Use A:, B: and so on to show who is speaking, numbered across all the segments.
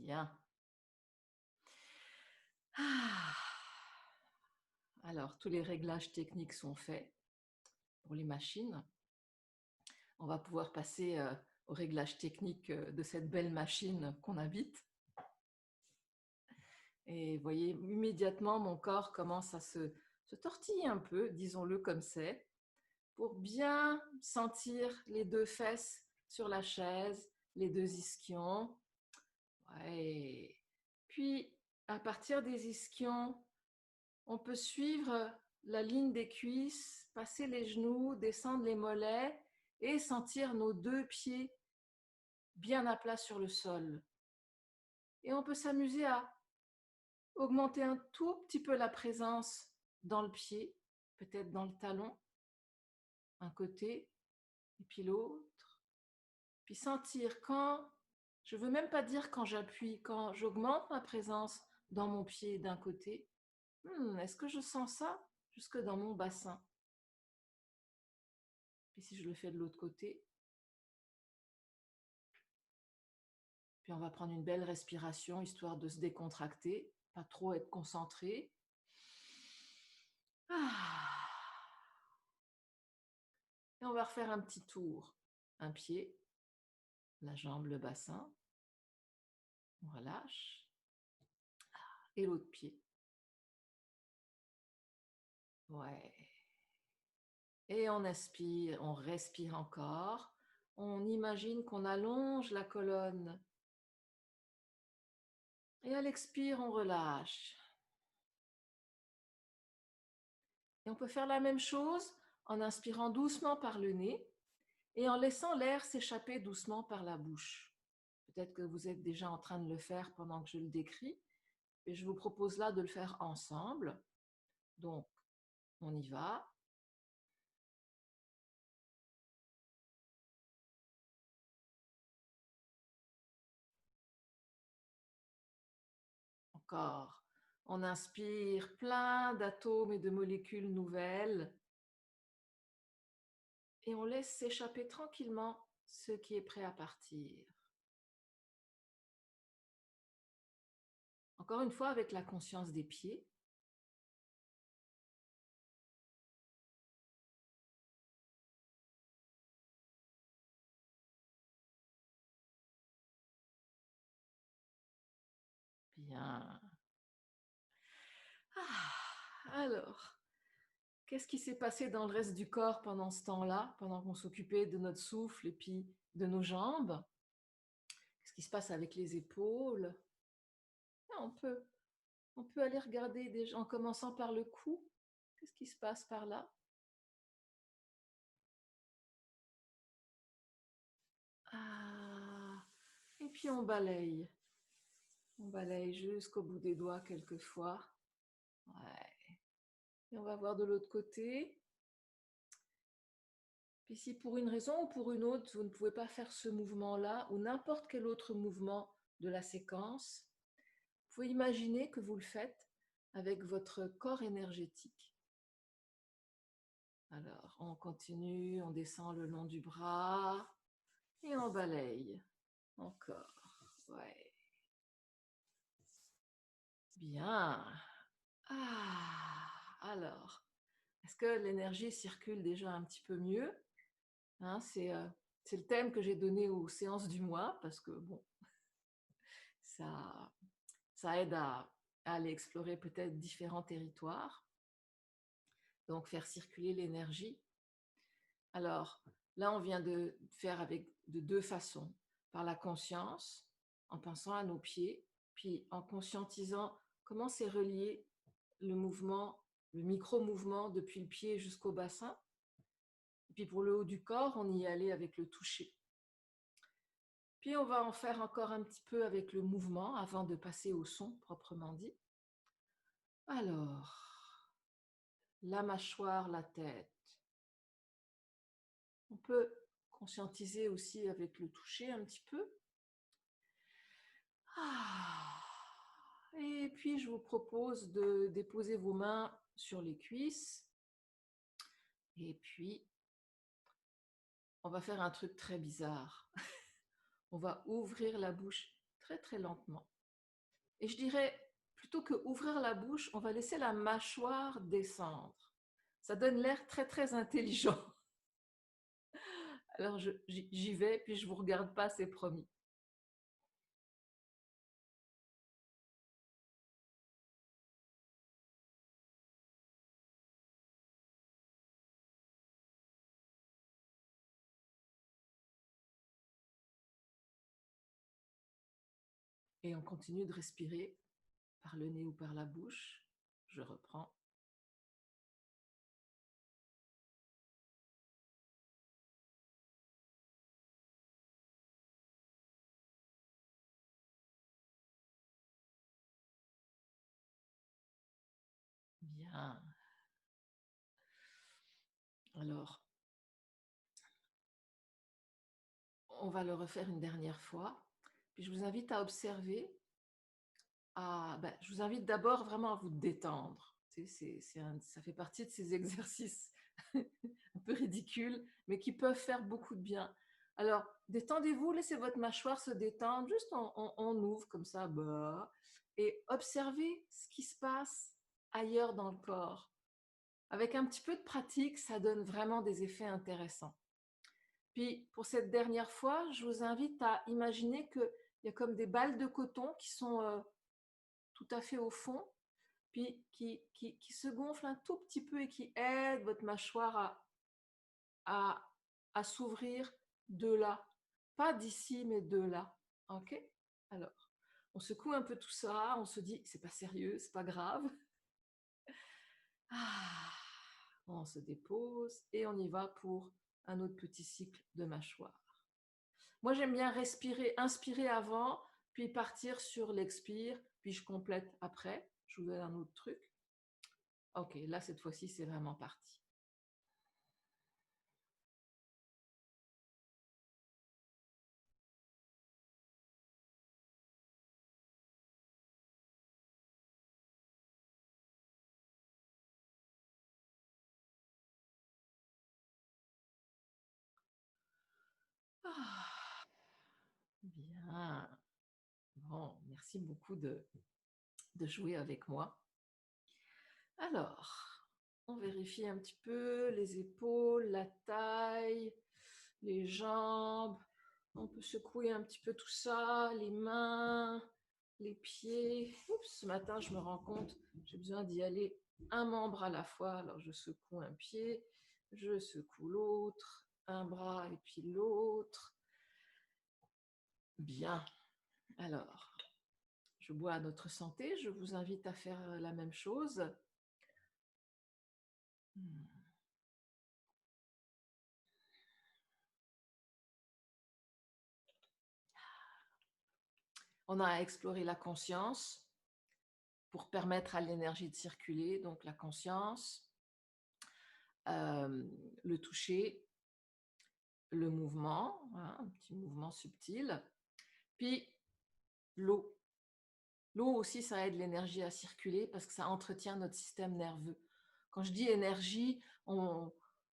A: Bien. Ah, alors, tous les réglages techniques sont faits pour les machines. On va pouvoir passer au réglage technique de cette belle machine qu'on habite. Et vous voyez, immédiatement, mon corps commence à se tortiller un peu, disons-le comme c'est, pour bien sentir les deux fesses sur la chaise, les deux ischions. Ouais. Puis, à partir des ischions, on peut suivre la ligne des cuisses, passer les genoux, descendre les mollets et sentir nos deux pieds bien à plat sur le sol. Et on peut s'amuser à augmenter un tout petit peu la présence dans le pied, peut-être dans le talon, un côté et puis l'autre. Puis sentir quand, je ne veux même pas dire quand j'appuie, quand j'augmente ma présence dans mon pied d'un côté, est-ce que je sens ça jusque dans mon bassin? Puis si je le fais de l'autre côté, puis on va prendre une belle respiration histoire de se décontracter, pas trop être concentré. Et on va refaire un petit tour. Un pied, la jambe, le bassin. On relâche. Et l'autre pied. Ouais. Et on aspire, on respire encore. On imagine qu'on allonge la colonne. Et à l'expire, on relâche. Et on peut faire la même chose en inspirant doucement par le nez et en laissant l'air s'échapper doucement par la bouche. Peut-être que vous êtes déjà en train de le faire pendant que je le décris, et je vous propose là de le faire ensemble. Donc, on y va. Encore. On inspire plein d'atomes et de molécules nouvelles et on laisse s'échapper tranquillement ce qui est prêt à partir. Encore une fois, avec la conscience des pieds. Bien. Alors, qu'est-ce qui s'est passé dans le reste du corps pendant ce temps-là, pendant qu'on s'occupait de notre souffle et puis de nos jambes? Qu'est-ce qui se passe avec les épaules? On peut aller regarder déjà en commençant par le cou. Qu'est-ce qui se passe par là? Ah, et puis on balaye. On balaye jusqu'au bout des doigts quelquefois. Ouais. Et on va voir de l'autre côté. Puis si pour une raison ou pour une autre, vous ne pouvez pas faire ce mouvement-là ou n'importe quel autre mouvement de la séquence, vous pouvez imaginer que vous le faites avec votre corps énergétique. Alors, on continue, on descend le long du bras et on balaye. Encore. Ouais. Bien. Alors, est-ce que l'énergie circule déjà un petit peu mieux? Hein, c'est le thème que j'ai donné aux séances du mois parce que bon, ça, ça aide à aller explorer peut-être différents territoires. Donc, faire circuler l'énergie. Alors, là, on vient de faire de deux façons. Par la conscience, en pensant à nos pieds, puis en conscientisant comment c'est relié le mouvement, le micro-mouvement depuis le pied jusqu'au bassin. Et puis pour le haut du corps, on y est allé avec le toucher. Puis on va en faire encore un petit peu avec le mouvement avant de passer au son proprement dit. Alors, la mâchoire, la tête. On peut conscientiser aussi avec le toucher un petit peu. Et puis je vous propose de déposer vos mains sur les cuisses. Et puis, on va faire un truc très bizarre. On va ouvrir la bouche très très lentement. Et je dirais, plutôt que ouvrir la bouche, on va laisser la mâchoire descendre. Ça donne l'air très très intelligent. Alors j'y vais, puis je vous regarde pas, c'est promis. Et on continue de respirer par le nez ou par la bouche. Je reprends. Bien. Alors, on va le refaire une dernière fois. Puis je vous invite à observer. Je vous invite d'abord vraiment à vous détendre. Ça fait partie de ces exercices un peu ridicules, mais qui peuvent faire beaucoup de bien. Alors, détendez-vous, laissez votre mâchoire se détendre, juste on ouvre comme ça, bah, et observez ce qui se passe ailleurs dans le corps. Avec un petit peu de pratique, ça donne vraiment des effets intéressants. Puis, pour cette dernière fois, je vous invite à imaginer qu'il y a comme des balles de coton qui sont tout à fait au fond, puis qui se gonflent un tout petit peu et qui aident votre mâchoire à, à s'ouvrir de là. Pas d'ici, mais de là. OK? Alors, on secoue un peu tout ça, on se dit, c'est pas sérieux, c'est pas grave. Ah, on se dépose et on y va pour un autre petit cycle de mâchoire. Moi, j'aime bien respirer, inspirer avant, puis partir sur l'expire, puis je complète après. Je vous donne un autre truc. Ok, là, cette fois-ci, c'est vraiment parti. Ah, bien. Bon, merci beaucoup de jouer avec moi. Alors, on vérifie un petit peu les épaules, la taille, les jambes. On peut secouer un petit peu tout ça, les mains, les pieds. Oups, ce matin, je me rends compte, j'ai besoin d'y aller un membre à la fois. Alors, je secoue un pied, je secoue l'autre, un bras et puis l'autre. Bien. Alors, je bois à notre santé. Je vous invite à faire la même chose. On a exploré la conscience pour permettre à l'énergie de circuler, donc la conscience, euh, le toucher, le mouvement, hein, un petit mouvement subtil, puis l'eau. L'eau aussi, ça aide l'énergie à circuler parce que ça entretient notre système nerveux. Quand je dis énergie,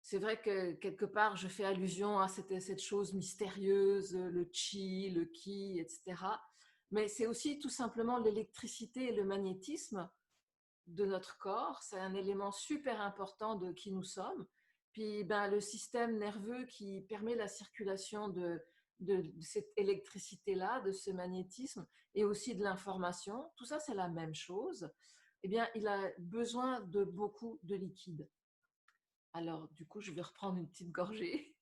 A: c'est vrai que quelque part, je fais allusion à cette chose mystérieuse, le chi, le ki, etc. Mais c'est aussi tout simplement l'électricité et le magnétisme de notre corps. C'est un élément super important de qui nous sommes. Puis ben, le système nerveux qui permet la circulation de cette électricité-là, de ce magnétisme et aussi de l'information, tout ça c'est la même chose. Eh bien, il a besoin de beaucoup de liquide. Alors, du coup, je vais reprendre une petite gorgée.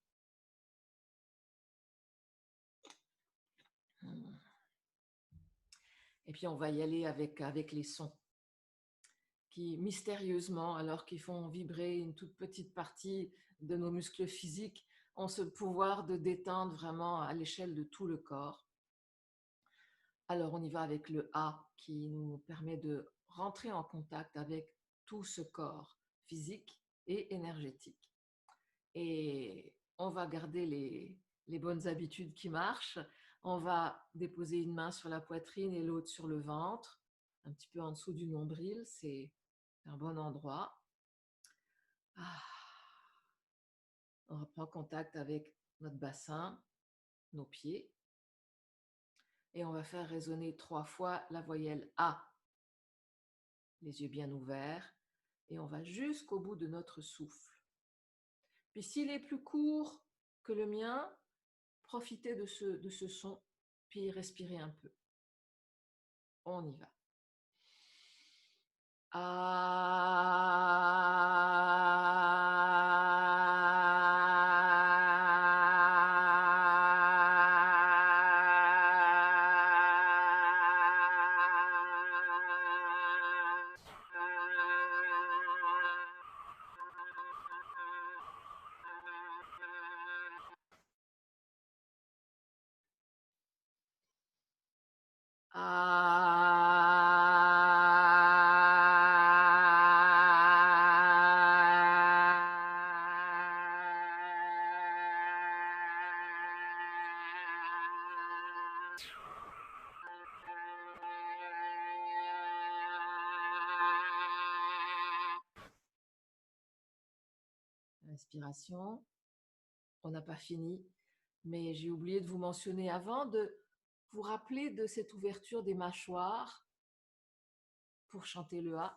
A: Et puis, on va y aller avec les sons qui, mystérieusement, alors qu'ils font vibrer une toute petite partie de nos muscles physiques, ont ce pouvoir de détendre vraiment à l'échelle de tout le corps. Alors, on y va avec le A qui nous permet de rentrer en contact avec tout ce corps physique et énergétique. Et on va garder les bonnes habitudes qui marchent. On va déposer une main sur la poitrine et l'autre sur le ventre, un petit peu en dessous du nombril, c'est un bon endroit. Ah, on reprend contact avec notre bassin, nos pieds. Et on va faire résonner 3 fois la voyelle A, les yeux bien ouverts, et on va jusqu'au bout de notre souffle. Puis s'il est plus court que le mien, profitez de ce son, puis respirez un peu. On y va. Inspiration. On n'a pas fini, mais j'ai oublié de vous mentionner avant de vous rappeler de cette ouverture des mâchoires pour chanter le A.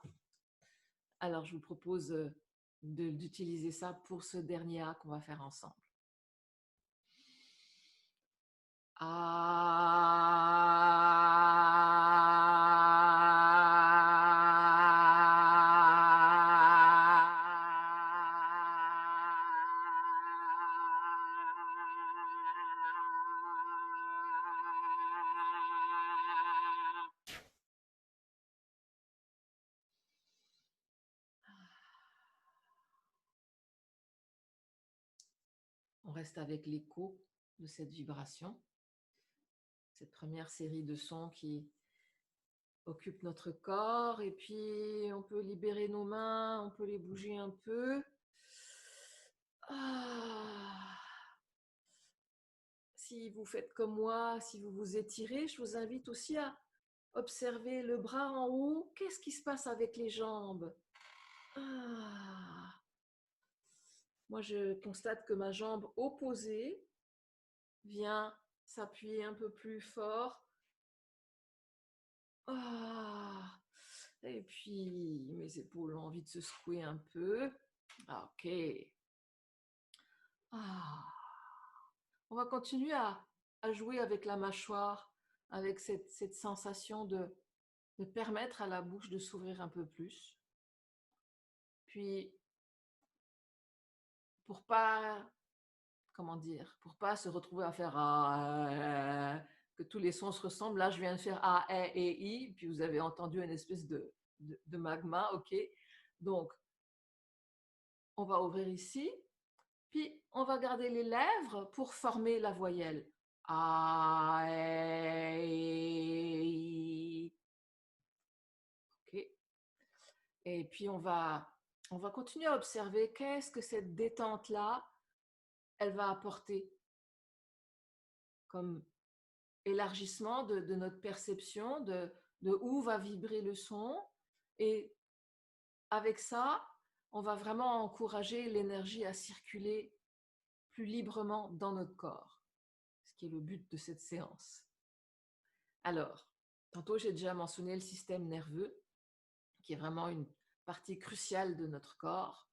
A: Alors, je vous propose d'utiliser ça pour ce dernier A qu'on va faire ensemble. On reste avec l'écho de cette vibration, cette première série de sons qui occupe notre corps, et puis on peut libérer nos mains, on peut les bouger un peu. Si vous faites comme moi, si vous vous étirez, je vous invite aussi à observer le bras en haut. Qu'est-ce qui se passe avec les jambes? Moi, je constate que ma jambe opposée vient s'appuyer un peu plus fort. Et puis, mes épaules ont envie de se secouer un peu. Ok. On va continuer à jouer avec la mâchoire, avec cette sensation de permettre à la bouche de s'ouvrir un peu plus. Puis, pour pas se retrouver à faire que tous les sons se ressemblent. Là, je viens de faire A, E et I, puis vous avez entendu une espèce de magma, ok. Donc, on va ouvrir ici, puis on va garder les lèvres pour former la voyelle. A, E, I. Ok. Et puis, on va continuer à observer qu'est-ce que cette détente-là, elle va apporter comme élargissement de notre perception, de où va vibrer le son. Et avec ça, on va vraiment encourager l'énergie à circuler plus librement dans notre corps, ce qui est le but de cette séance. Alors, tantôt j'ai déjà mentionné le système nerveux, qui est vraiment une partie cruciale de notre corps.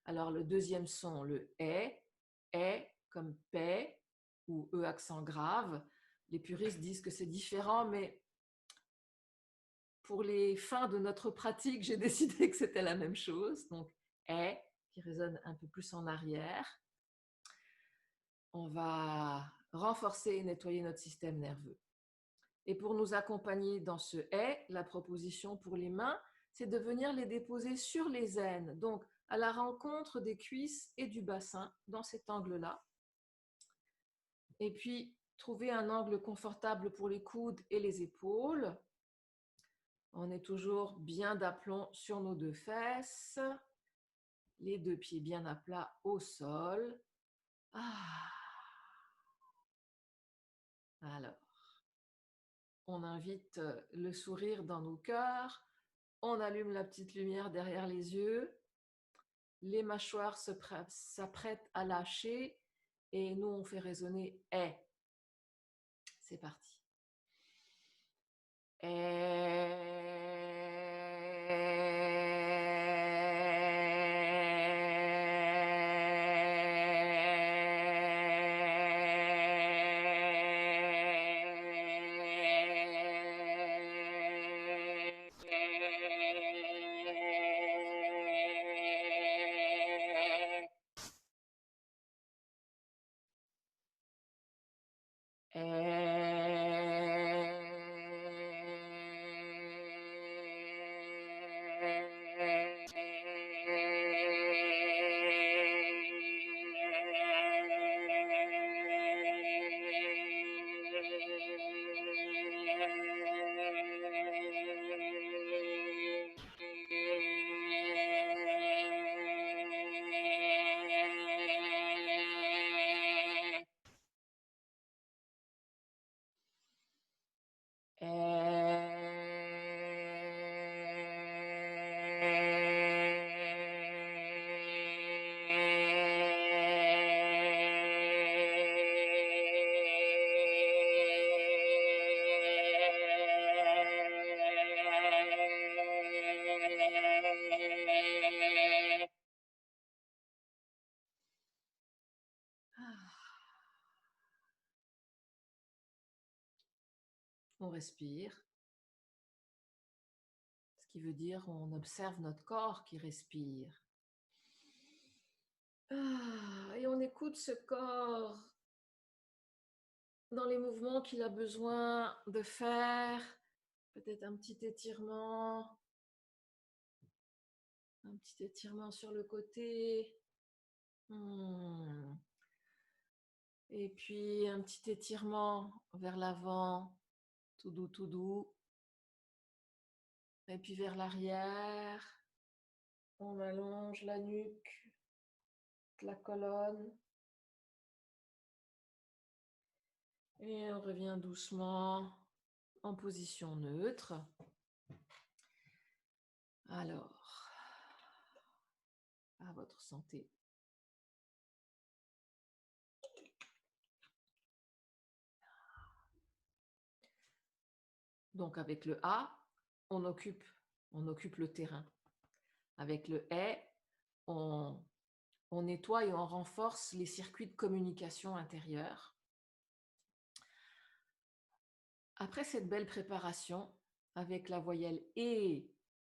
A: Alors, le deuxième son, le est comme paix ou E accent grave. Les puristes disent que c'est différent, mais pour les fins de notre pratique, j'ai décidé que c'était la même chose. Donc, est qui résonne un peu plus en arrière. On va renforcer et nettoyer notre système nerveux. Et pour nous accompagner dans ce est, la proposition pour les mains, c'est de venir les déposer sur les aines, donc à la rencontre des cuisses et du bassin, dans cet angle-là. Et puis, trouver un angle confortable pour les coudes et les épaules. On est toujours bien d'aplomb sur nos deux fesses, les deux pieds bien à plat au sol. Alors, on invite le sourire dans nos cœurs, on allume la petite lumière derrière les yeux, les mâchoires s'apprêtent à lâcher et nous on fait résonner est. C'est parti. On respire, ce qui veut dire on observe notre corps qui respire. Et on écoute ce corps dans les mouvements qu'il a besoin de faire, peut-être un petit étirement sur le côté. Et puis un petit étirement vers l'avant, tout doux, tout doux. Et puis vers l'arrière, on allonge la nuque, la colonne. Et on revient doucement en position neutre. Alors, à votre santé. Donc avec le A, on occupe le terrain. Avec le E, on nettoie et on renforce les circuits de communication intérieure. Après cette belle préparation, avec la voyelle E,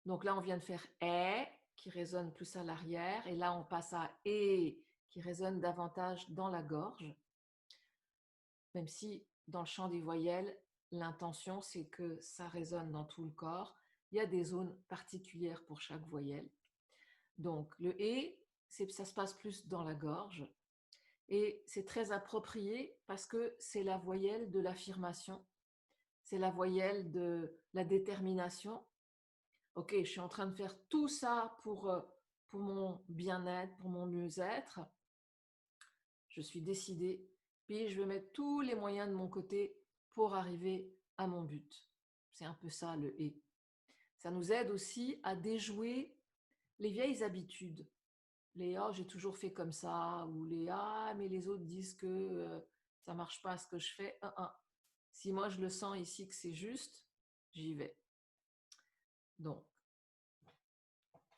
A: donc là on vient de faire E, qui résonne plus à l'arrière, et là on passe à E, qui résonne davantage dans la gorge, même si dans le chant des voyelles, l'intention c'est que ça résonne dans tout le corps. Il y a des zones particulières pour chaque voyelle. Donc le E, ça se passe plus dans la gorge, et c'est très approprié parce que c'est la voyelle de l'affirmation, c'est la voyelle de la détermination. Ok, je suis en train de faire tout ça pour mon bien-être, pour mon mieux-être. Je suis décidée, puis je vais mettre tous les moyens de mon côté pour arriver à mon but. C'est un peu ça le « et ». Ça nous aide aussi à déjouer les vieilles habitudes. Les « ah, j'ai toujours fait comme ça » ou les « ah, mais les autres disent que ça ne marche pas ce que je fais ». Si moi je le sens ici que c'est juste, j'y vais. Donc,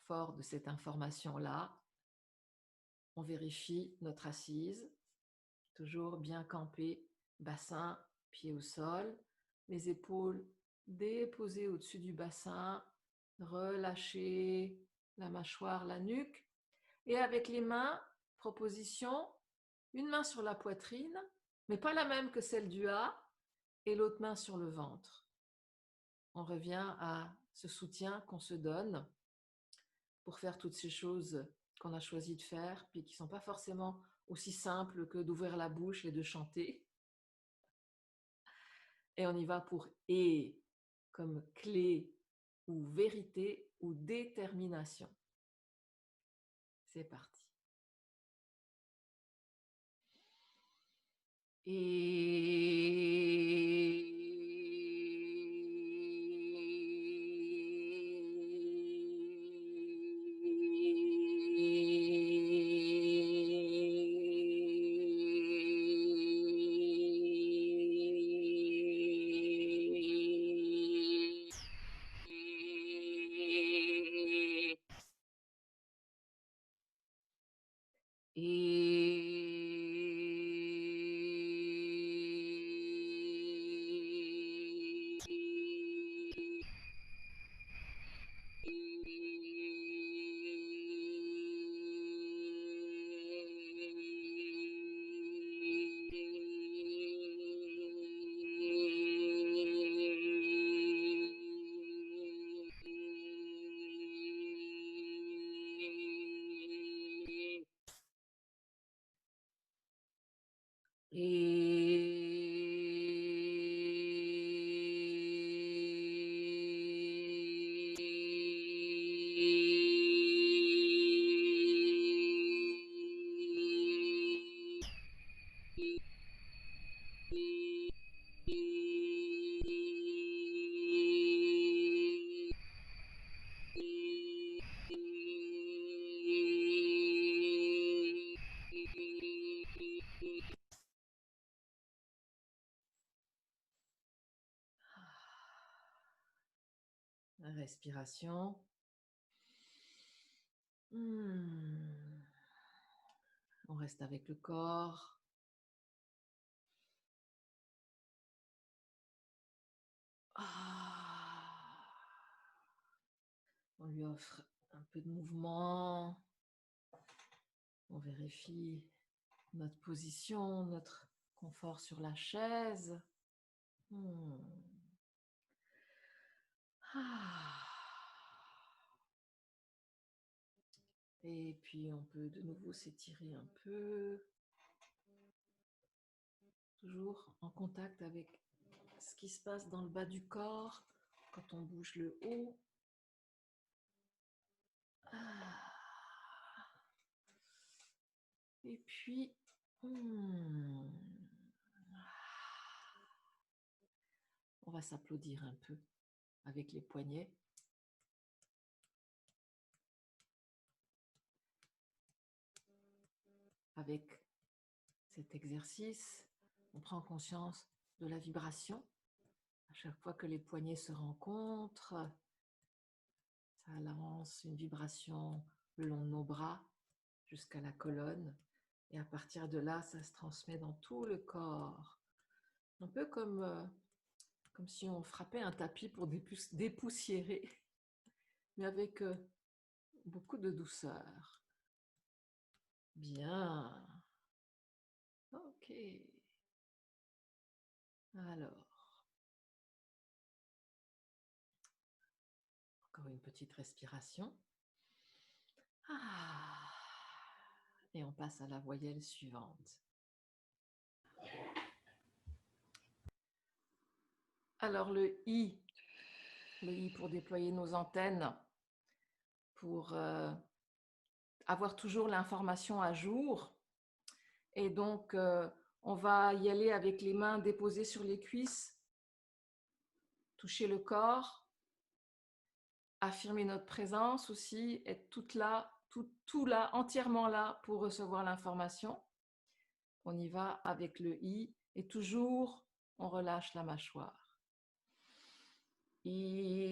A: fort de cette information-là, on vérifie notre assise, toujours bien campée, bassin, pied au sol, les épaules déposées au-dessus du bassin, relâcher la mâchoire, la nuque, et avec les mains, proposition, une main sur la poitrine, mais pas la même que celle du A, et l'autre main sur le ventre. On revient à ce soutien qu'on se donne pour faire toutes ces choses qu'on a choisi de faire, puis qui ne sont pas forcément aussi simples que d'ouvrir la bouche et de chanter. Et on y va pour « et » comme clé ou vérité ou détermination. C'est parti. Et... Respiration. On reste avec le corps. On lui offre un peu de mouvement. On vérifie notre position, notre confort sur la chaise. Et puis on peut de nouveau s'étirer un peu. Toujours en contact avec ce qui se passe dans le bas du corps quand on bouge le haut. Et puis, on va s'applaudir un peu avec les poignets. Avec cet exercice, on prend conscience de la vibration. À chaque fois que les poignets se rencontrent, ça lance une vibration le long de nos bras jusqu'à la colonne. Et à partir de là, ça se transmet dans tout le corps. Un peu comme si on frappait un tapis pour dépoussiérer, mais avec beaucoup de douceur. Bien. Ok. Alors, encore une petite respiration. Et on passe à la voyelle suivante. Alors le I pour déployer nos antennes, pour avoir toujours l'information à jour. Et donc, on va y aller avec les mains déposées sur les cuisses, toucher le corps, affirmer notre présence aussi, être toute là, tout là, entièrement là pour recevoir l'information. On y va avec le I et toujours on relâche la mâchoire. I.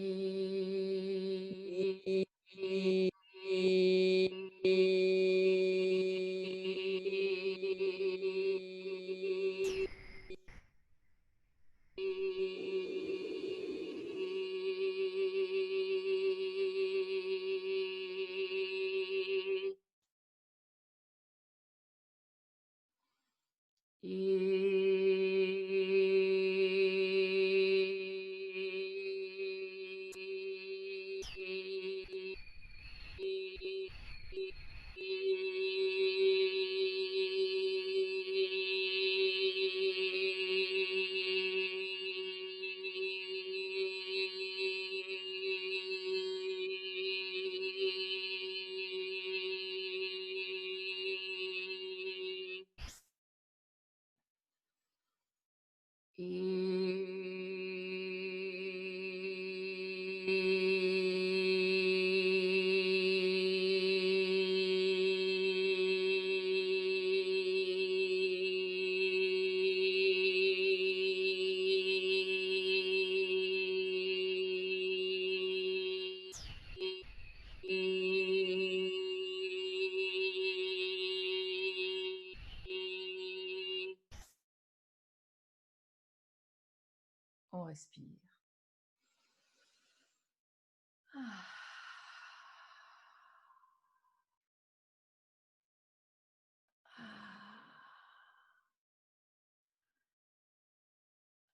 A: On respire.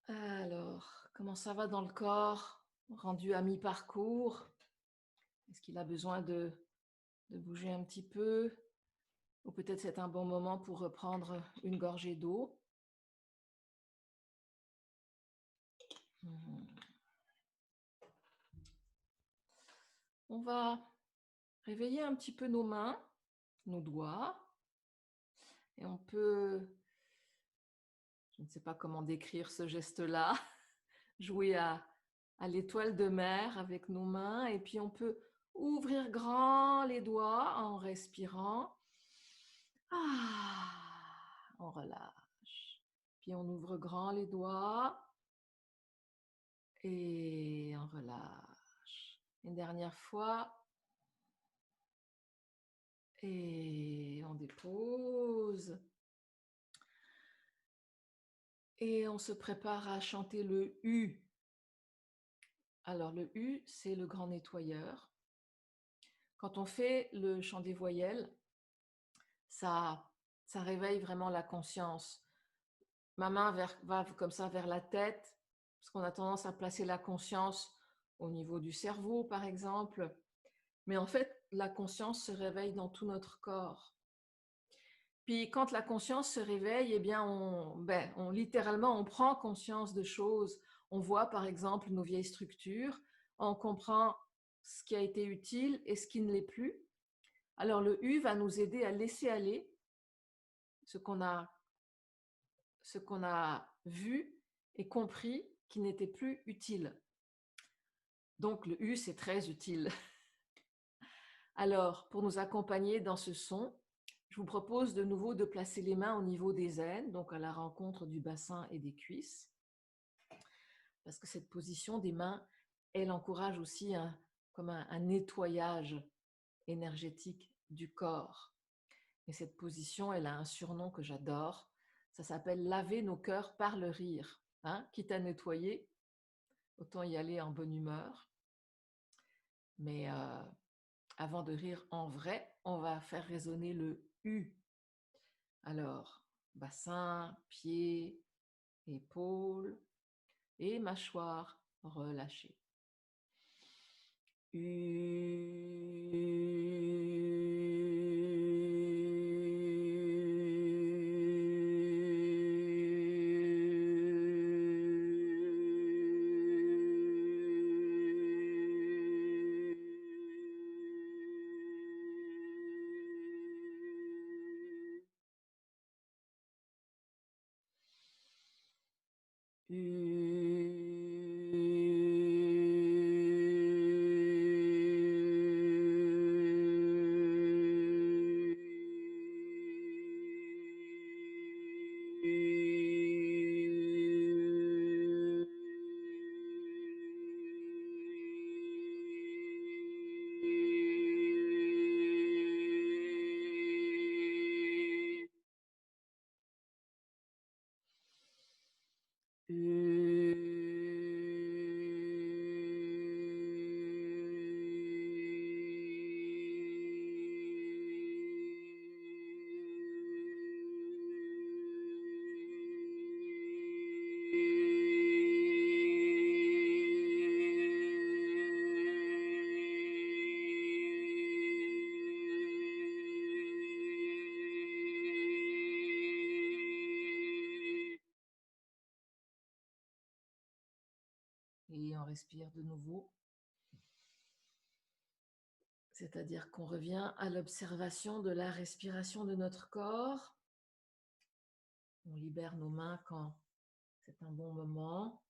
A: Alors, comment ça va dans le corps, rendu à mi-parcours? Est-ce qu'il a besoin de bouger un petit peu? Ou peut-être c'est un bon moment pour reprendre une gorgée d'eau. On va réveiller un petit peu nos mains, nos doigts. Et on peut, je ne sais pas comment décrire ce geste-là, jouer à l'étoile de mer avec nos mains. Et puis on peut ouvrir grand les doigts en respirant. On relâche. Puis on ouvre grand les doigts et on relâche. Une dernière fois. Et on dépose. Et on se prépare à chanter le U. Alors le U, c'est le grand nettoyeur. Quand on fait le chant des voyelles, ça, ça réveille vraiment la conscience. Ma main va comme ça vers la tête, parce qu'on a tendance à placer la conscience au niveau du cerveau, par exemple. Mais en fait, la conscience se réveille dans tout notre corps. Puis quand la conscience se réveille, eh bien, littéralement, on prend conscience de choses. On voit, par exemple, nos vieilles structures. On comprend ce qui a été utile et ce qui ne l'est plus. Alors, le U va nous aider à laisser aller ce qu'on a vu et compris qui n'était plus utile. Donc le U, c'est très utile. Alors, pour nous accompagner dans ce son, je vous propose de nouveau de placer les mains au niveau des aines, donc à la rencontre du bassin et des cuisses, parce que cette position des mains, elle encourage aussi comme un nettoyage énergétique du corps. Et cette position, elle a un surnom que j'adore. Ça s'appelle laver nos cœurs par le rire. Hein? Quitte à nettoyer, autant y aller en bonne humeur. Mais avant de rire en vrai, on va faire résonner le U. Alors, bassin, pieds, épaules et mâchoire relâchée. U. Et on respire de nouveau. C'est-à-dire qu'on revient à l'observation de la respiration de notre corps. On libère nos mains quand c'est un bon moment.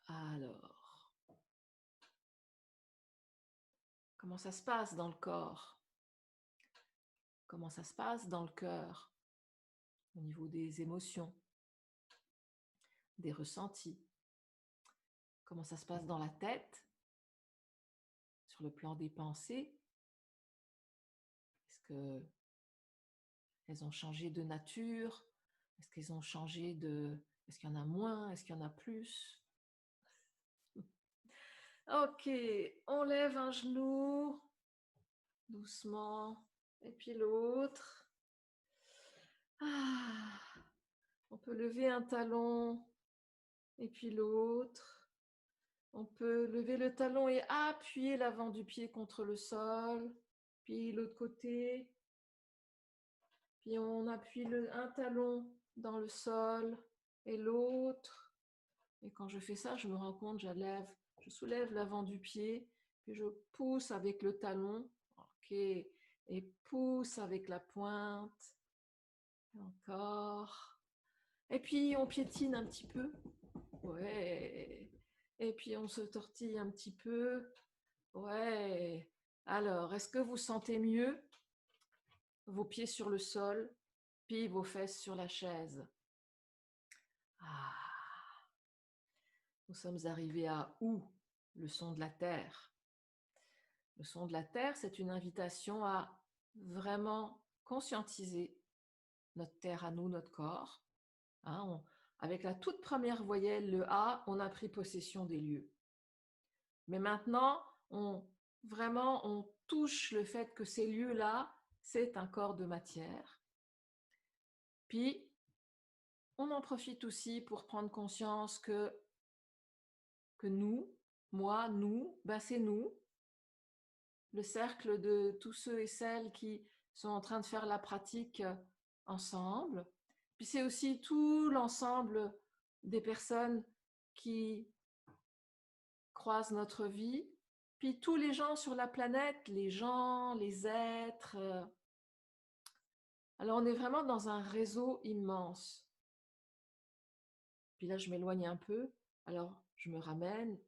A: Alors, comment ça se passe dans le corps? Comment ça se passe dans le cœur? Au niveau des émotions, des ressentis? Comment ça se passe dans la tête? Sur le plan des pensées? Est-ce que elles ont changé de nature? Est-ce qu'elles ont changé de... Est-ce qu'il y en a moins? Est-ce qu'il y en a plus? Ok, on lève un genou, doucement, et puis l'autre. On peut lever un talon, et puis l'autre. On peut lever le talon et appuyer l'avant du pied contre le sol, puis l'autre côté. Puis on appuie un talon dans le sol et l'autre. Et quand je fais ça, je me rends compte, je soulève l'avant du pied, puis je pousse avec le talon. Ok. Et pousse avec la pointe. Encore. Et puis on piétine un petit peu. Ouais. Et puis on se tortille un petit peu. Ouais. Alors, est-ce que vous sentez mieux? Vos pieds sur le sol, puis vos fesses sur la chaise. Nous sommes arrivés à où? Le son de la terre. Le son de la terre, c'est une invitation à vraiment conscientiser notre terre à nous, notre corps. Hein, avec la toute première voyelle, le A, on a pris possession des lieux. Mais maintenant, vraiment, on touche le fait que ces lieux-là, c'est un corps de matière. Puis, on en profite aussi pour prendre conscience que nous, moi, nous, ben c'est nous, le cercle de tous ceux et celles qui sont en train de faire la pratique ensemble. Puis c'est aussi tout l'ensemble des personnes qui croisent notre vie, puis tous les gens sur la planète, les gens, les êtres. Alors on est vraiment dans un réseau immense. Puis là, je m'éloigne un peu, alors je me ramène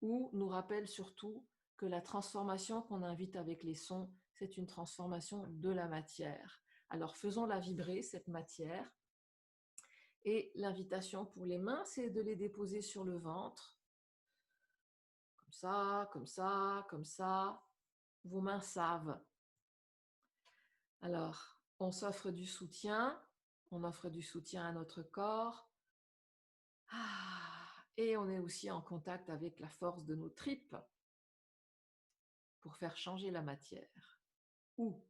A: où nous rappelle surtout que la transformation qu'on invite avec les sons, c'est une transformation de la matière. Alors faisons-la vibrer, cette matière. Et l'invitation pour les mains, c'est de les déposer sur le ventre. Comme ça, comme ça, comme ça. Vos mains savent. Alors, on s'offre du soutien, on offre du soutien à notre corps. Et on est aussi en contact avec la force de nos tripes pour faire changer la matière. Ou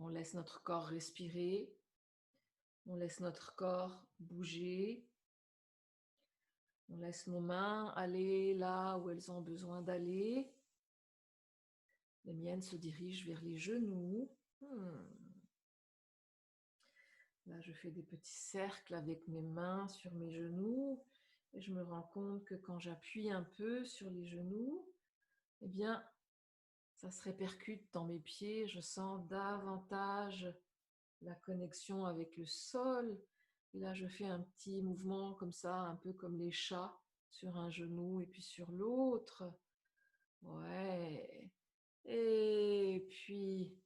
A: on laisse notre corps respirer, on laisse notre corps bouger, on laisse nos mains aller là où elles ont besoin d'aller. Les miennes se dirigent vers les genoux. Là, je fais des petits cercles avec mes mains sur mes genoux et je me rends compte que quand j'appuie un peu sur les genoux, eh bien, ça se répercute dans mes pieds. Je sens davantage la connexion avec le sol. Et là, je fais un petit mouvement comme ça, un peu comme les chats, sur un genou et puis sur l'autre. Ouais. Et puis,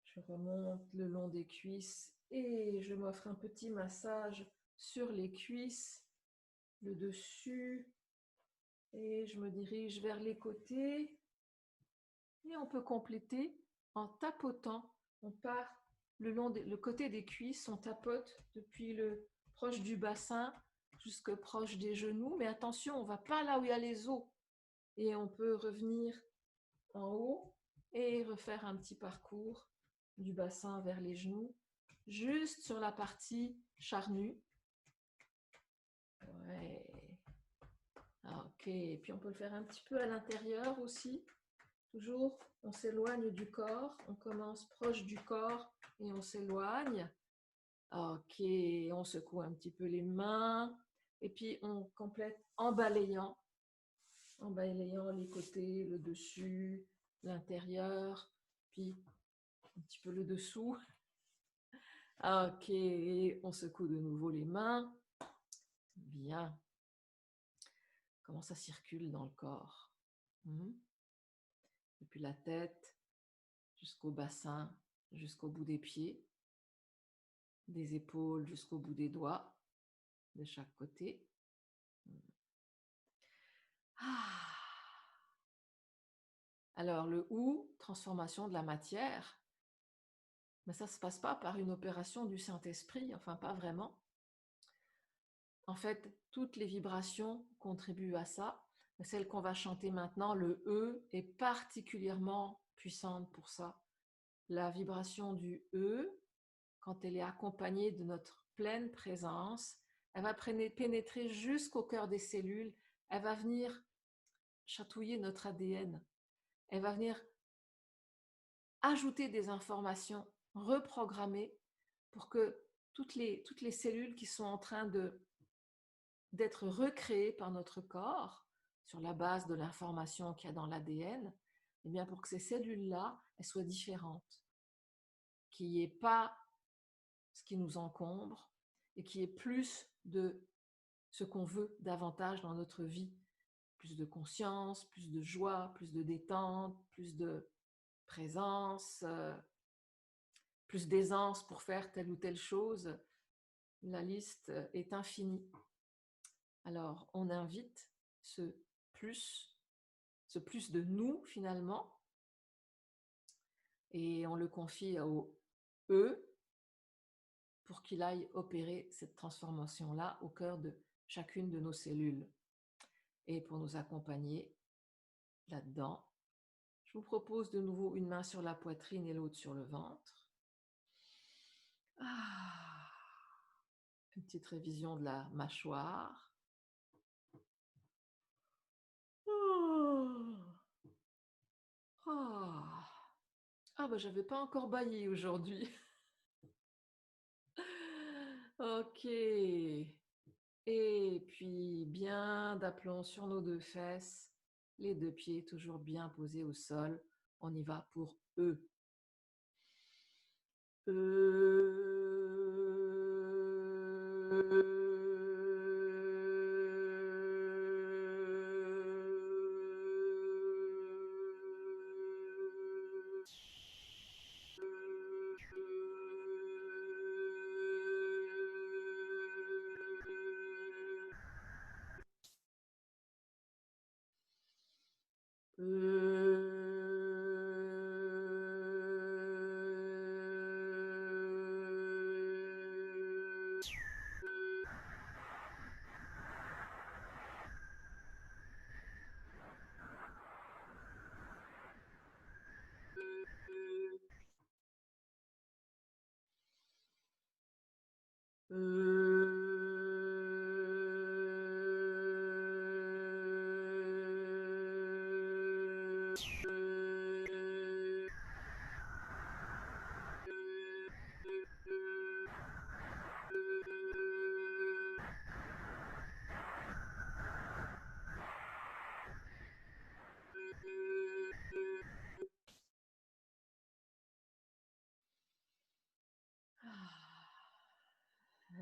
A: je remonte le long des cuisses et je m'offre un petit massage sur les cuisses, le dessus, et je me dirige vers les côtés. Et on peut compléter en tapotant. On part le côté des cuisses, on tapote depuis le proche du bassin jusque proche des genoux. Mais attention, on ne va pas là où il y a les os. Et on peut revenir en haut et refaire un petit parcours du bassin vers les genoux, juste sur la partie charnue. Ouais. Ok, et puis on peut le faire un petit peu à l'intérieur aussi. Toujours, on s'éloigne du corps, on commence proche du corps et on s'éloigne. Ok, on secoue un petit peu les mains et puis on complète en balayant les côtés, le dessus, l'intérieur, puis un petit peu le dessous. Ok, on secoue de nouveau les mains. Bien. Comment ça circule dans le corps? Depuis la tête jusqu'au bassin, jusqu'au bout des pieds. des épaules jusqu'au bout des doigts de chaque côté. Ah. Alors le ou, transformation de la matière, mais ça ne se passe pas par une opération du Saint-Esprit, enfin pas vraiment. En fait, toutes les vibrations contribuent à ça. Celle qu'on va chanter maintenant, le E, est particulièrement puissante pour ça. La vibration du E, quand elle est accompagnée de notre pleine présence, elle va pénétrer jusqu'au cœur des cellules, elle va venir chatouiller notre ADN, elle va venir ajouter des informations, reprogrammer pour que toutes les cellules qui sont en train d'être recréées par notre corps sur la base de l'information qu'il y a dans l'ADN, eh bien pour que ces cellules-là, elles soient différentes, qu'il n'y ait pas ce qui nous encombre et qu'il y ait plus de ce qu'on veut davantage dans notre vie. Plus de conscience, plus de joie, plus de détente, plus de présence, plus d'aisance pour faire telle ou telle chose. La liste est infinie. Alors, on invite ce plus de nous finalement, et on le confie au E pour qu'il aille opérer cette transformation-là au cœur de chacune de nos cellules. Et pour nous accompagner là-dedans, je vous propose de nouveau une main sur la poitrine et l'autre sur le ventre. Une petite révision de la mâchoire. J'avais pas encore bâillé aujourd'hui. Ok. Et puis, bien d'aplomb sur nos deux fesses, les deux pieds toujours bien posés au sol. On y va pour E.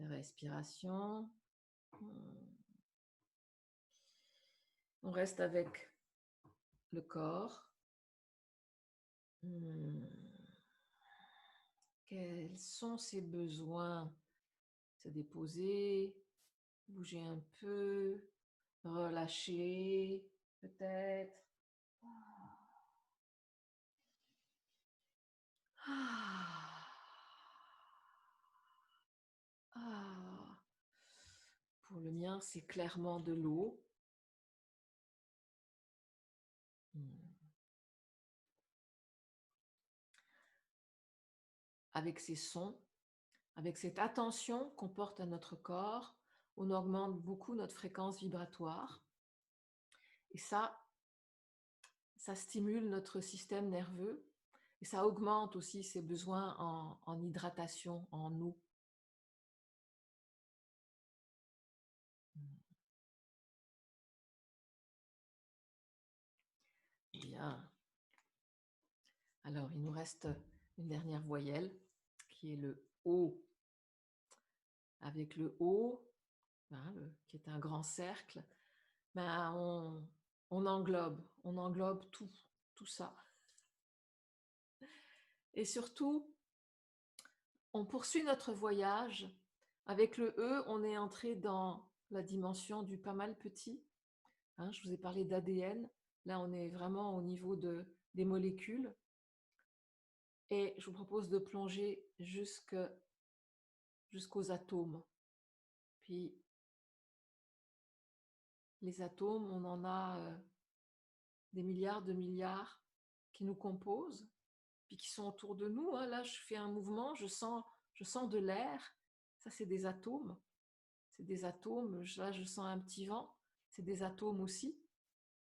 A: Respiration. On reste avec le corps. Quels sont ses besoins? Se déposer, bouger un peu, relâcher peut-être. Pour le mien, c'est clairement de l'eau. Avec ces sons, avec cette attention qu'on porte à notre corps, on augmente beaucoup notre fréquence vibratoire. Et ça stimule notre système nerveux et ça augmente aussi ses besoins en hydratation, en eau. Bien. Alors, il nous reste une dernière voyelle qui est le O. Avec le O, qui est un grand cercle, on englobe tout ça. Et surtout, On poursuit notre voyage. Avec le E, on est entré dans la dimension du pas mal petit. Hein, je vous ai parlé d'ADN. Là, on est vraiment au niveau des molécules. Et je vous propose de plonger jusqu'aux atomes. Puis, les atomes, on en a des milliards de milliards qui nous composent, puis qui sont autour de nous. Hein. Là, je fais un mouvement, je sens de l'air. Ça, c'est des atomes. C'est des atomes. Là, je sens un petit vent. C'est des atomes aussi.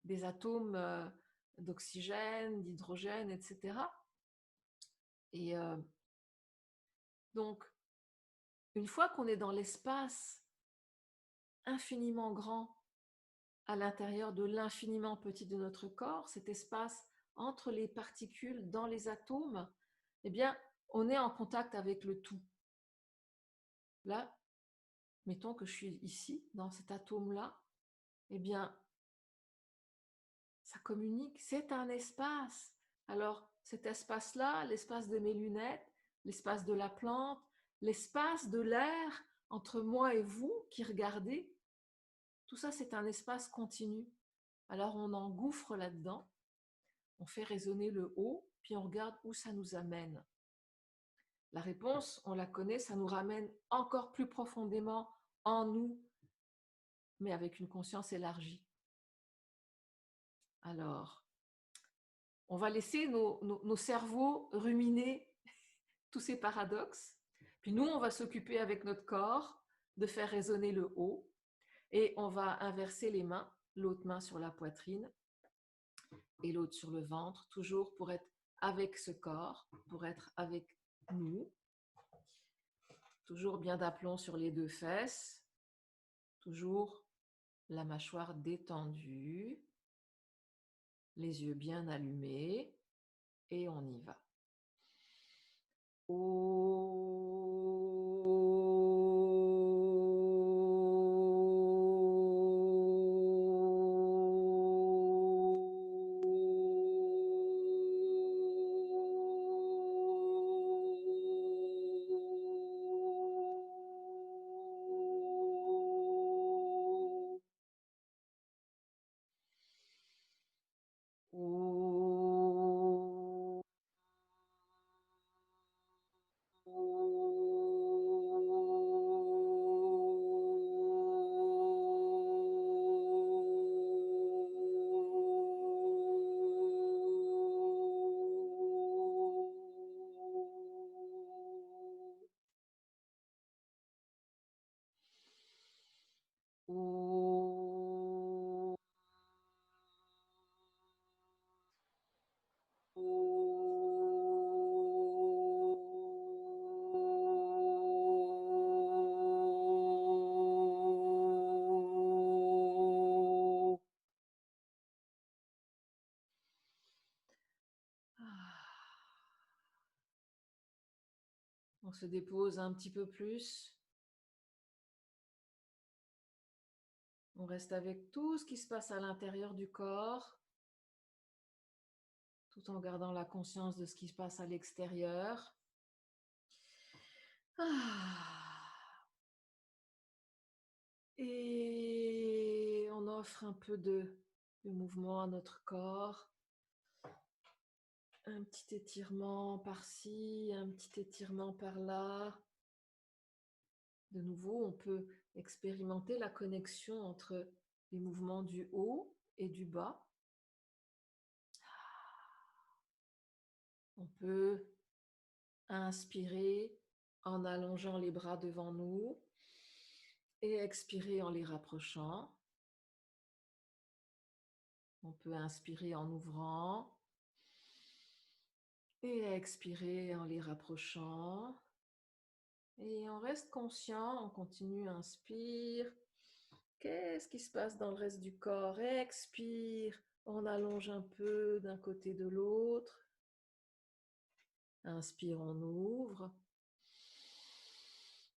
A: Des atomes d'oxygène, d'hydrogène, etc. Et donc, une fois qu'on est dans l'espace infiniment grand, à l'intérieur de l'infiniment petit de notre corps, cet espace entre les particules dans les atomes, eh bien, on est en contact avec le tout. Là, mettons que je suis ici, dans cet atome-là, eh bien, ça communique, c'est un espace. Alors, cet espace-là, l'espace de mes lunettes, l'espace de la plante, l'espace de l'air entre moi et vous qui regardez, tout ça, c'est un espace continu. Alors, on engouffre là-dedans, on fait résonner le haut, puis on regarde où ça nous amène. La réponse, on la connaît, ça nous ramène encore plus profondément en nous, mais avec une conscience élargie. Alors, on va laisser nos cerveaux ruminer tous ces paradoxes, puis nous, on va s'occuper avec notre corps de faire résonner le haut, et on va inverser les mains, l'autre main sur la poitrine et l'autre sur le ventre, toujours pour être avec ce corps, pour être avec nous. Toujours bien d'aplomb sur les deux fesses, toujours la mâchoire détendue, les yeux bien allumés, et on y va. On se dépose un petit peu plus. On reste avec tout ce qui se passe à l'intérieur du corps, tout en gardant la conscience de ce qui se passe à l'extérieur. Et on offre un peu de mouvement à notre corps. Un petit étirement par-ci, un petit étirement par-là. De nouveau, on peut expérimenter la connexion entre les mouvements du haut et du bas. On peut inspirer en allongeant les bras devant nous et expirer en les rapprochant. On peut inspirer en ouvrant et expirer en les rapprochant. Et on reste conscient, on continue, inspire. Qu'est-ce qui se passe dans le reste du corps? Expire, on allonge un peu d'un côté de l'autre. Inspire, on ouvre.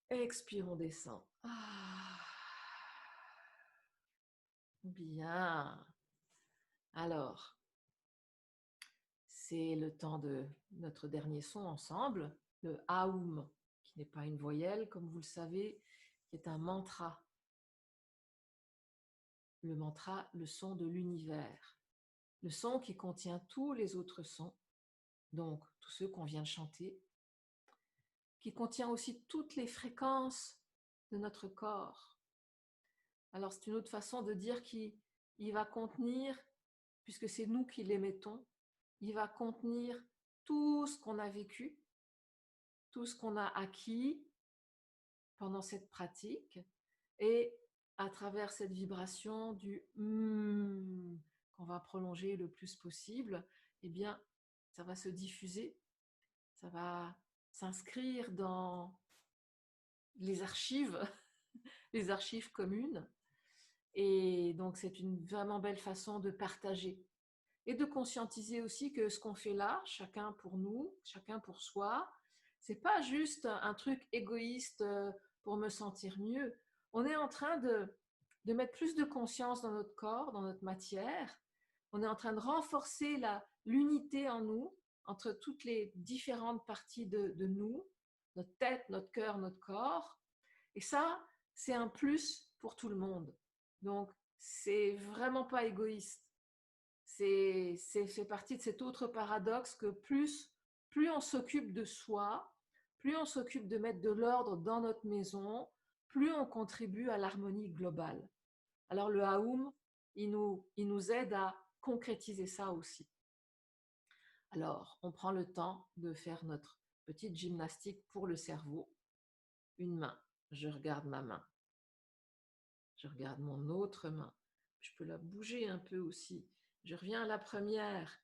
A: Expire, on descend. Bien. Alors, c'est le temps de notre dernier son ensemble, le Aum. qui n'est pas une voyelle, comme vous le savez, qui est un mantra. Le mantra, le son de l'univers. Le son qui contient tous les autres sons, donc tous ceux qu'on vient de chanter, qui contient aussi toutes les fréquences de notre corps. Alors c'est une autre façon de dire qu'il va contenir, puisque c'est nous qui l'émettons, il va contenir tout ce qu'on a vécu, tout ce qu'on a acquis pendant cette pratique, et à travers cette vibration du qu'on va prolonger le plus possible, eh bien, ça va se diffuser, ça va s'inscrire dans les archives, les archives communes. Et donc, c'est une vraiment belle façon de partager et de conscientiser aussi que ce qu'on fait là, chacun pour nous, chacun pour soi, c'est pas juste un truc égoïste pour me sentir mieux. On est en train de mettre plus de conscience dans notre corps, dans notre matière. On est en train de renforcer l'unité en nous, entre toutes les différentes parties de nous, notre tête, notre cœur, notre corps. Et ça, c'est un plus pour tout le monde. Donc, c'est vraiment pas égoïste. C'est fait partie de cet autre paradoxe que plus on s'occupe de soi, plus on s'occupe de mettre de l'ordre dans notre maison, plus on contribue à l'harmonie globale. Alors le Aum, il nous aide à concrétiser ça aussi. Alors, on prend le temps de faire notre petite gymnastique pour le cerveau. Une main, je regarde ma main. Je regarde mon autre main. Je peux la bouger un peu aussi. Je reviens à la première.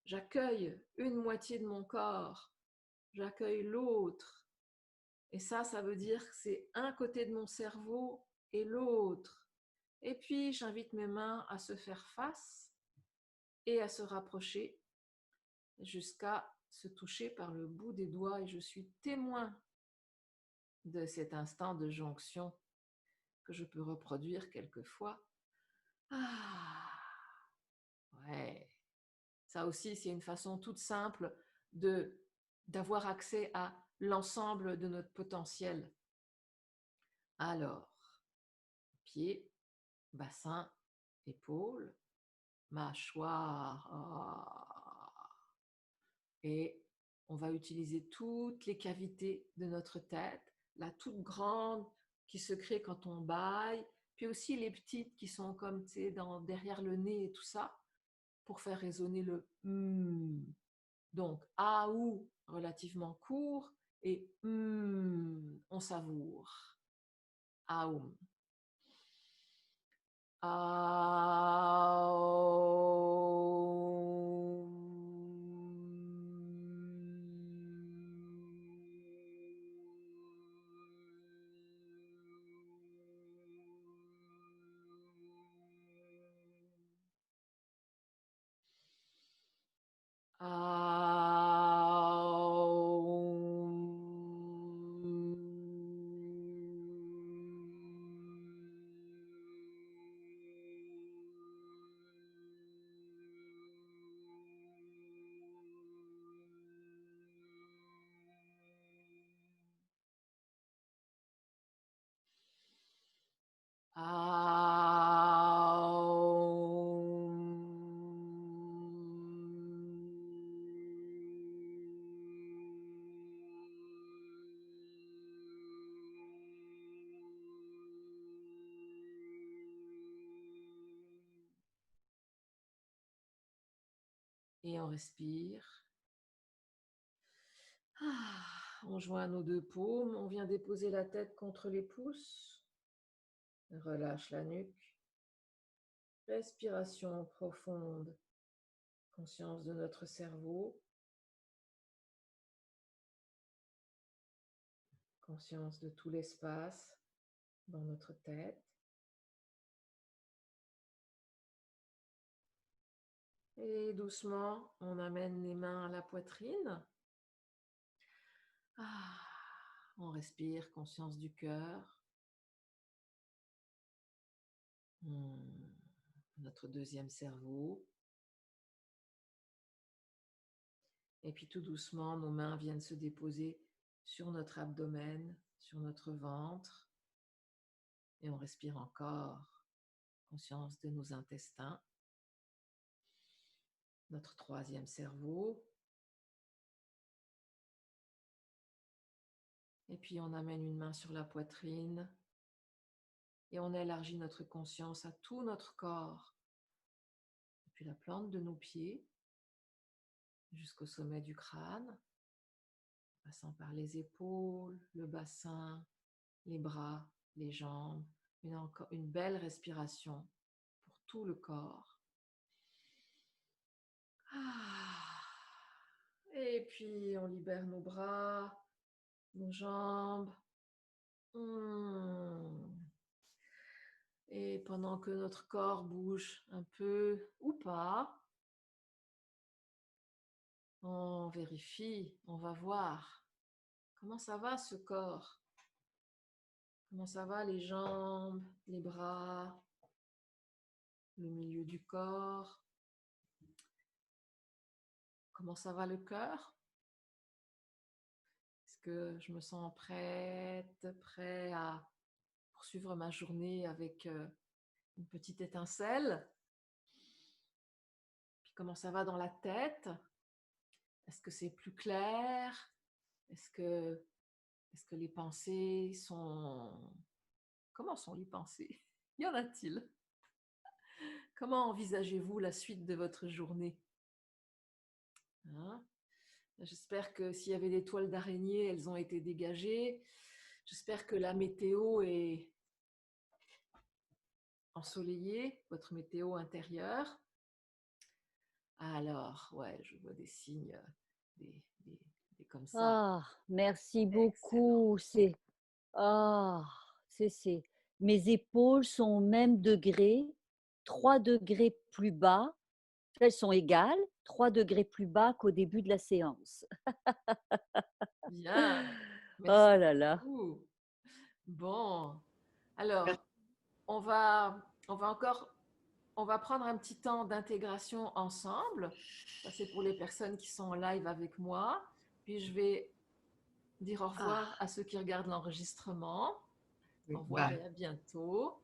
A: J'accueille une moitié de mon corps. J'accueille l'autre. Et ça veut dire que c'est un côté de mon cerveau et l'autre. Et puis, j'invite mes mains à se faire face et à se rapprocher jusqu'à se toucher par le bout des doigts. Et je suis témoin de cet instant de jonction que je peux reproduire quelquefois. Ah, ouais. Ça aussi, c'est une façon toute simple d'avoir accès à l'ensemble de notre potentiel. Alors, pieds, bassin, épaules, mâchoire. Et on va utiliser toutes les cavités de notre tête, la toute grande qui se crée quand on bâille, puis aussi les petites qui sont comme derrière le nez et tout ça, pour faire résonner le Donc, A ou relativement court et on savoure. Aum. Et on respire. On joint nos deux paumes. On vient déposer la tête contre les pouces. Relâche la nuque. Respiration profonde. Conscience de notre cerveau. Conscience de tout l'espace dans notre tête. Et doucement, on amène les mains à la poitrine. On respire, conscience du cœur. Notre deuxième cerveau. Et puis tout doucement, nos mains viennent se déposer sur notre abdomen, sur notre ventre. Et on respire encore. Conscience de nos intestins. Notre troisième cerveau. Et puis on amène une main sur la poitrine. Et on élargit notre conscience à tout notre corps. Depuis la plante de nos pieds jusqu'au sommet du crâne, passant par les épaules, le bassin, les bras, les jambes. Une belle respiration pour tout le corps. Et puis on libère nos bras, nos jambes. Et pendant que notre corps bouge un peu ou pas, on vérifie, on va voir comment ça va ce corps. Comment ça va les jambes, les bras, le milieu du corps. Comment ça va le cœur? Est-ce que je me sens prêt à poursuivre ma journée avec une petite étincelle? Puis comment ça va dans la tête? Est-ce que c'est plus clair? Est-ce que les pensées sont... Comment sont les pensées? Y en a-t-il? Comment envisagez-vous la suite de votre journée? Hein? J'espère que s'il y avait des toiles d'araignée, elles ont été dégagées. J'espère que la météo est ensoleillée, votre météo intérieure. Alors, ouais, je vois des signes, des, des, des comme ça.
B: Ah, merci
A: Excellent.
B: beaucoup. Ah, c'est mes épaules sont au même degré, 3 degrés plus bas. Elles sont égales, 3 degrés plus bas qu'au début de la séance.
A: Bien. Merci
B: Oh là là.
A: beaucoup. Bon, alors, on va prendre un petit temps d'intégration ensemble. Ça, c'est pour les personnes qui sont en live avec moi. Puis je vais dire au revoir
B: Ah,
A: à ceux qui regardent l'enregistrement. Au
C: Oui,
A: revoir
C: bye.
A: et à bientôt.